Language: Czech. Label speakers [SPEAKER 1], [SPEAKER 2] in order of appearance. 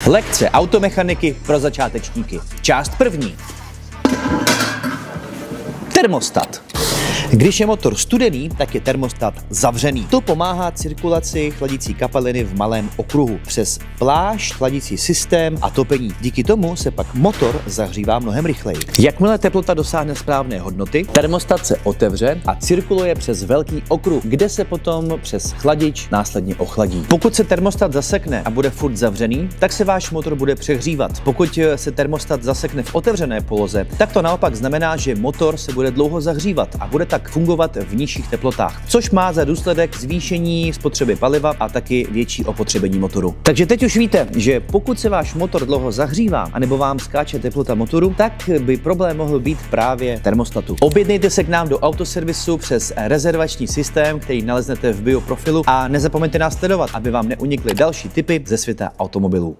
[SPEAKER 1] Lekce automechaniky pro začátečníky. Část první. Termostat. Když je motor studený, tak je termostat zavřený. To pomáhá cirkulaci chladící kapaliny v malém okruhu přes plášť, chladící systém a topení. Díky tomu se pak motor zahřívá mnohem rychleji. Jakmile teplota dosáhne správné hodnoty, termostat se otevře a cirkuluje přes velký okruh, kde se potom přes chladič následně ochladí. Pokud se termostat zasekne a bude furt zavřený, tak se váš motor bude přehřívat. Pokud se termostat zasekne v otevřené poloze, tak to naopak znamená, že motor se bude dlouho zahřívat a bude tak fungovat v nižších teplotách, což má za důsledek zvýšení spotřeby paliva a taky větší opotřebení motoru. Takže teď už víte, že pokud se váš motor dlouho zahřívá anebo vám skáče teplota motoru, tak by problém mohl být právě termostatu. Objednejte se k nám do autoservisu přes rezervační systém, který naleznete v bio profilu, a nezapomeňte nás sledovat, aby vám neunikly další tipy ze světa automobilů.